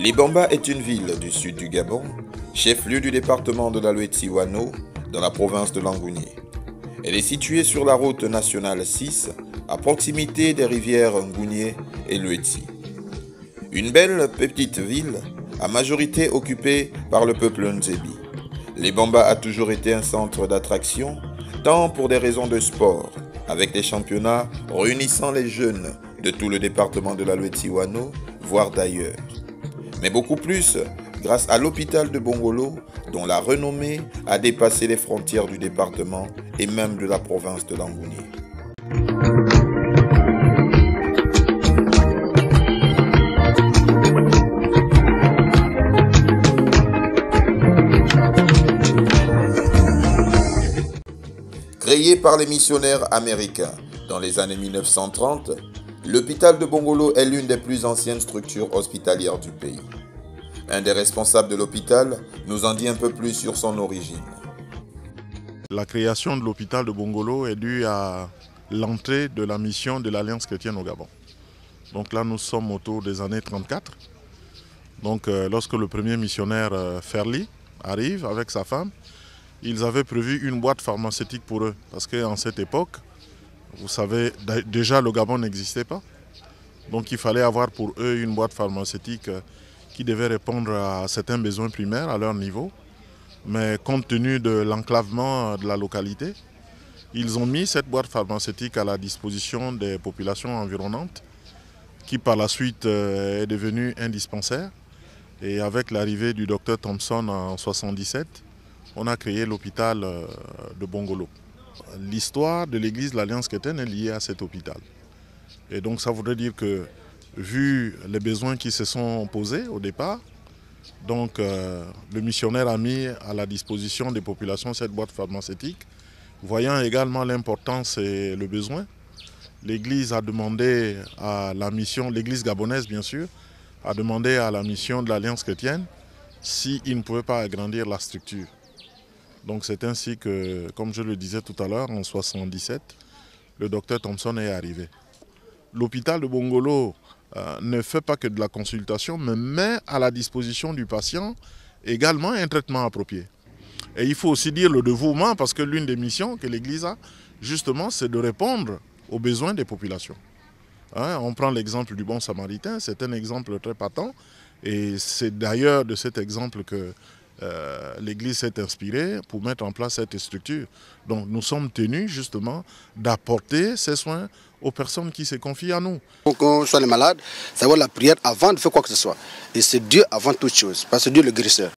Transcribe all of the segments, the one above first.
Libamba est une ville du sud du Gabon, chef-lieu du département de la Loeti-Wano, dans la province de Langounié. Elle est située sur la route nationale 6, à proximité des rivières Ngounié et Loeti. Une belle petite ville, à majorité occupée par le peuple Nzebi. Libamba a toujours été un centre d'attraction, tant pour des raisons de sport, avec des championnats réunissant les jeunes de tout le département de la Loeti-Wano, voire d'ailleurs. Mais beaucoup plus grâce à l'hôpital de Bongolo, dont la renommée a dépassé les frontières du département et même de la province de Langounié. Créé par les missionnaires américains dans les années 1930, l'hôpital de Bongolo est l'une des plus anciennes structures hospitalières du pays. Un des responsables de l'hôpital nous en dit un peu plus sur son origine. La création de l'hôpital de Bongolo est due à l'entrée de la mission de l'Alliance chrétienne au Gabon. Donc là, nous sommes autour des années 34. Donc lorsque le premier missionnaire Ferli arrive avec sa femme, ils avaient prévu une boîte pharmaceutique pour eux. Parce qu'en cette époque, vous savez, déjà le Gabon n'existait pas. Donc il fallait avoir pour eux une boîte pharmaceutique qui devait répondre à certains besoins primaires à leur niveau. Mais compte tenu de l'enclavement de la localité, ils ont mis cette boîte pharmaceutique à la disposition des populations environnantes, qui par la suite est devenue un dispensaire. Et avec l'arrivée du docteur Thompson en 1977, on a créé l'hôpital de Bongolo. L'histoire de l'église de l'Alliance chrétienne est liée à cet hôpital. Et donc ça voudrait dire que, vu les besoins qui se sont posés au départ, donc le missionnaire a mis à la disposition des populations cette boîte pharmaceutique. Voyant également l'importance et le besoin, l'église a demandé à la mission, l'église gabonaise bien sûr, a demandé à la mission de l'Alliance chrétienne s'il ne pouvait pas agrandir la structure. Donc c'est ainsi que, comme je le disais tout à l'heure, en 1977, le docteur Thompson est arrivé. L'hôpital de Bongolo ne fait pas que de la consultation, mais met à la disposition du patient également un traitement approprié. Et il faut aussi dire le dévouement, parce que l'une des missions que l'Église a, justement, c'est de répondre aux besoins des populations. On prend l'exemple du bon samaritain, c'est un exemple très patent, et c'est d'ailleurs de cet exemple que l'Église s'est inspirée pour mettre en place cette structure. Donc nous sommes tenus justement d'apporter ces soins aux personnes qui se confient à nous. Quand on soit les malades, savoir la prière avant de faire quoi que ce soit. Et c'est Dieu avant toute chose, parce que Dieu est le guérisseur.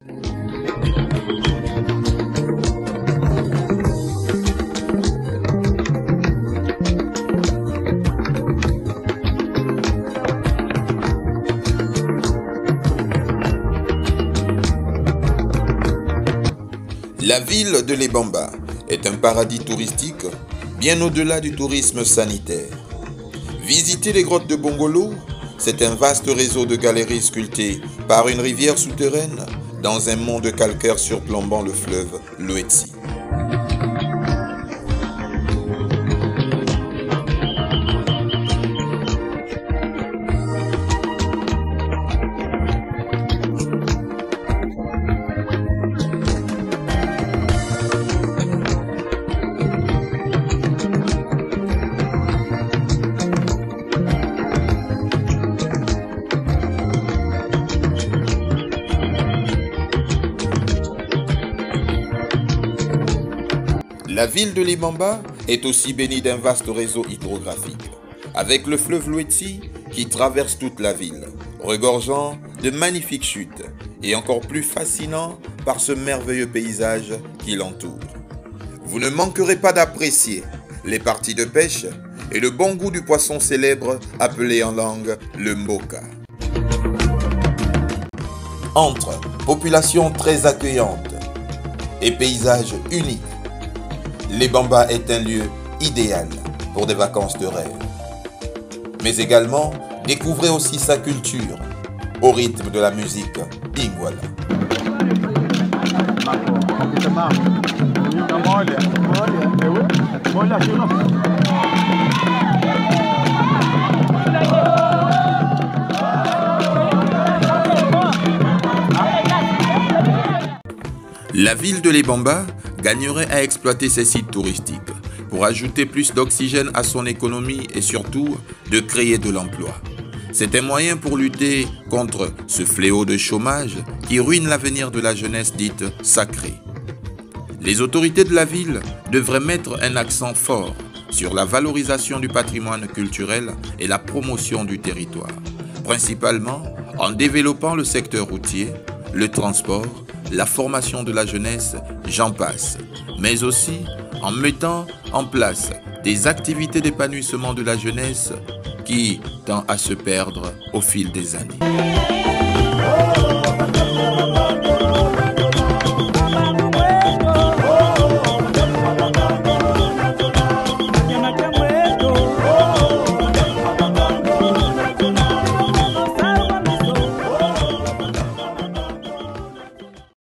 La ville de Libamba est un paradis touristique bien au-delà du tourisme sanitaire. Visiter les grottes de Bongolo, c'est un vaste réseau de galeries sculptées par une rivière souterraine dans un monde calcaire surplombant le fleuve Loeti. La ville de Libamba est aussi bénie d'un vaste réseau hydrographique, avec le fleuve Loeti qui traverse toute la ville, regorgeant de magnifiques chutes et encore plus fascinant par ce merveilleux paysage qui l'entoure. Vous ne manquerez pas d'apprécier les parties de pêche et le bon goût du poisson célèbre appelé en langue le mboka. Entre population très accueillante et paysages uniques, Libamba est un lieu idéal pour des vacances de rêve. Mais également, découvrez aussi sa culture au rythme de la musique Ingwala. La ville de Lebamba gagnerait à exploiter ces sites touristiques pour ajouter plus d'oxygène à son économie et surtout de créer de l'emploi. C'est un moyen pour lutter contre ce fléau de chômage qui ruine l'avenir de la jeunesse dite sacrée. Les autorités de la ville devraient mettre un accent fort sur la valorisation du patrimoine culturel et la promotion du territoire, principalement en développant le secteur routier, le transport, la formation de la jeunesse, j'en passe, mais aussi en mettant en place des activités d'épanouissement de la jeunesse qui tend à se perdre au fil des années.